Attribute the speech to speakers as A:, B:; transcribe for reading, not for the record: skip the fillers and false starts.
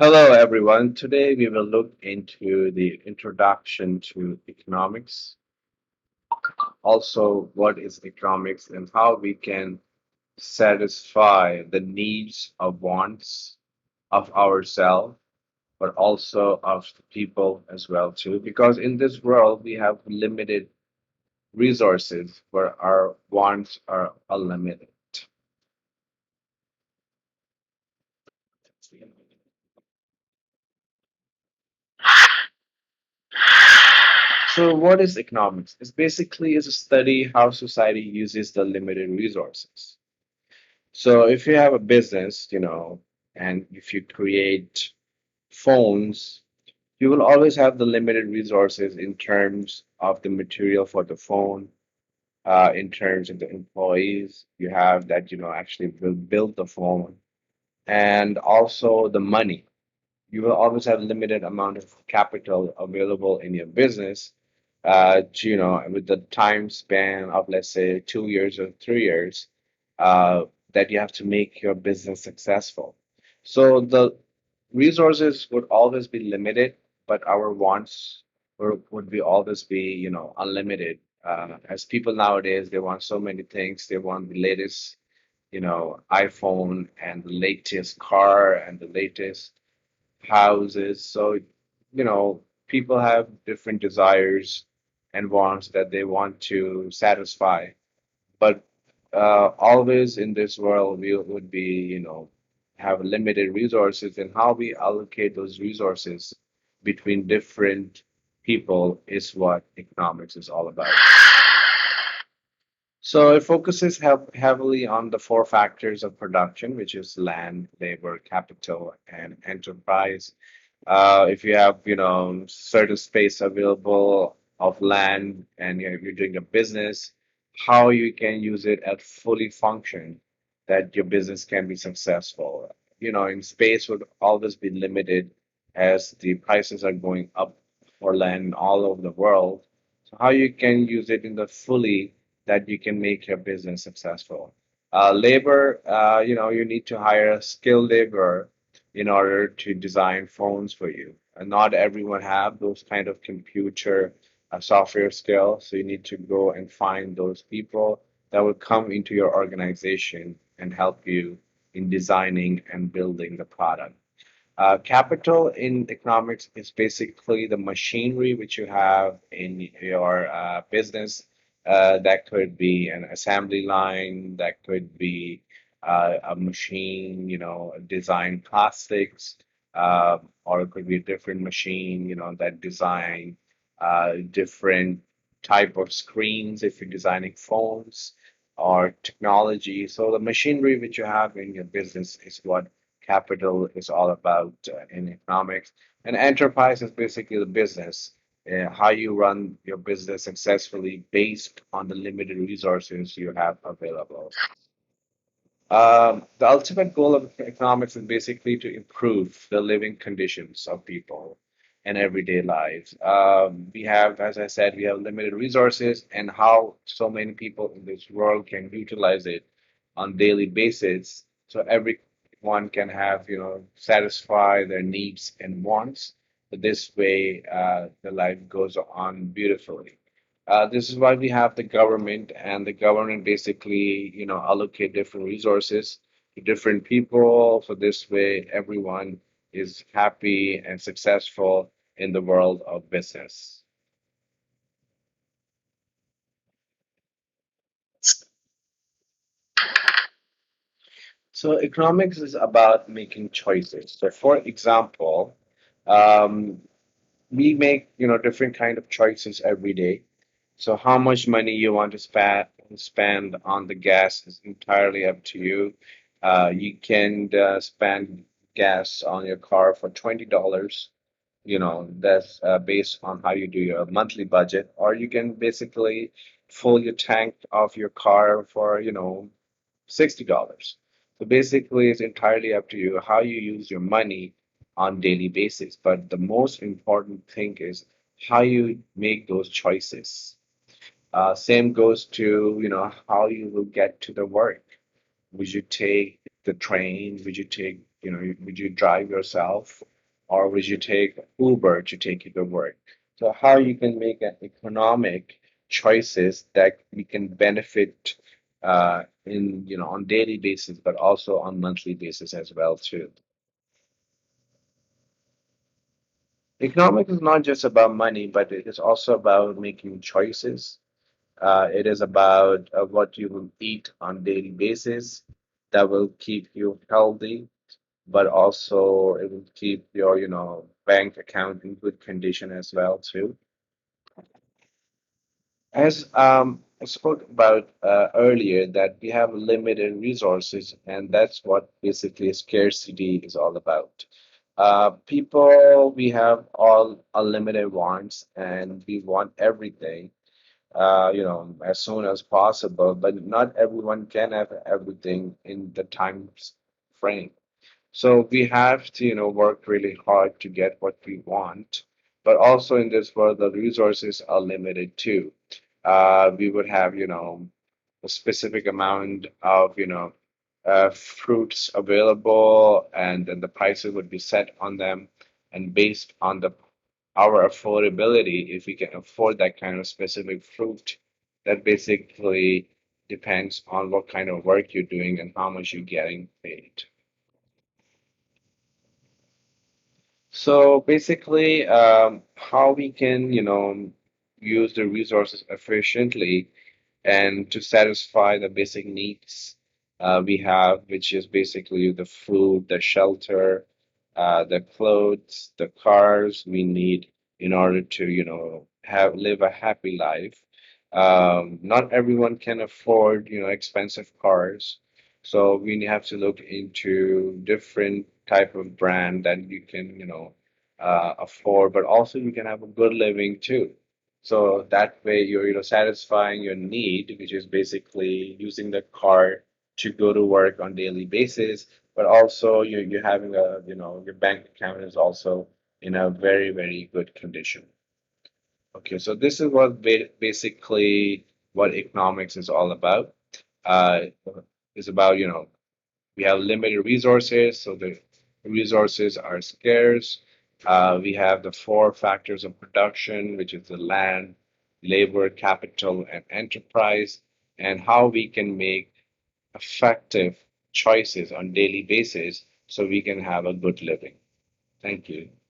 A: Hello, everyone. Today we will look into the introduction to economics, also what is economics and how we can satisfy the needs of wants of ourselves, but also of the people as well too. Because in this world we have limited resources where our wants are unlimited. So what is economics? It's basically is a study how society uses the limited resources. So if you have a business, and if you create phones, you will always have the limited resources in terms of the material for the phone, in terms of the employees you have that, actually will build the phone, and also the money. You will always have limited amount of capital available in your business, with the time span of, let's say, 2 years or 3 years, uh, that you have to make your business successful. So the resources would always be limited, but our wants would be always be, unlimited. As people nowadays, they want so many things. They want the latest, iPhone and the latest car and the latest houses. So, people have different desires and wants that they want to satisfy. But always in this world, we would be, have limited resources, and how we allocate those resources between different people is what economics is all about. So it focuses heavily on the four factors of production, which is land, labor, capital, and enterprise. If you have, certain space available of land and if you're doing a business, how you can use it at fully function that your business can be successful. In space would always be limited as the prices are going up for land all over the world. So how you can use it in the fully that you can make your business successful. Labor, you need to hire a skilled labor in order to design phones for you. And not everyone have those kind of computer software skills. So you need to go and find those people that will come into your organization and help you in designing and building the product. Capital in economics is basically the machinery which you have in your business. That could be an assembly line, that could be a machine, design plastics, or it could be a different machine, that design different type of screens if you're designing phones or technology. So the machinery which you have in your business is what capital is all about in economics. And enterprise is basically the business, how you run your business successfully based on the limited resources you have available. The ultimate goal of economics is basically to improve the living conditions of people and everyday lives. We have, as I said, we have limited resources, and how so many people in this world can utilize it on daily basis. So everyone can have, satisfy their needs and wants. So this way, the life goes on beautifully. This is why we have the government, and the government basically, allocate different resources to different people. So this way, everyone is happy and successful in the world of business. So economics is about making choices. So for example, um, we make, different kind of choices every day. So how much money you want to spend on the gas is entirely up to you. You can spend gas on your car for $20. That's based on how you do your monthly budget, or you can basically fill your tank of your car for, $60. So basically, it's entirely up to you how you use your money on daily basis. But the most important thing is how you make those choices. Same goes to, how you will get to the work. Would you take the train? Would you take would you drive yourself or would you take Uber to take you to work? So how you can make an economic choices that we can benefit in on daily basis, but also on monthly basis as well too. Economics is not just about money, but it is also about making choices. It is about what you will eat on daily basis that will keep you healthy, but also it will keep your, bank account in good condition as well too. As I spoke about earlier, that we have limited resources, and that's what basically scarcity is all about. People, we have all unlimited wants, and we want everything, as soon as possible, but not everyone can have everything in the time frame. So we have to, work really hard to get what we want. But also in this world, the resources are limited too. We would have, a specific amount of, fruits available, and then the prices would be set on them. And based on our affordability, if we can afford that kind of specific fruit, that basically depends on what kind of work you're doing and how much you're getting paid. So basically, how we can, use the resources efficiently and to satisfy the basic needs we have, which is basically the food, the shelter, the clothes, the cars we need in order to, have live a happy life. Not everyone can afford, expensive cars, so we have to look into different type of brand that you can, afford, but also you can have a good living too. So that way you're, satisfying your need, which is basically using the car to go to work on daily basis, but also you're having a, your bank account is also in a very, very good condition. Okay, so this is what basically what economics is all about. Uh, it's about, we have limited resources, so the resources are scarce. We have the four factors of production, which is the land, labor, capital, and enterprise, and how we can make effective choices on daily basis so we can have a good living. Thank you.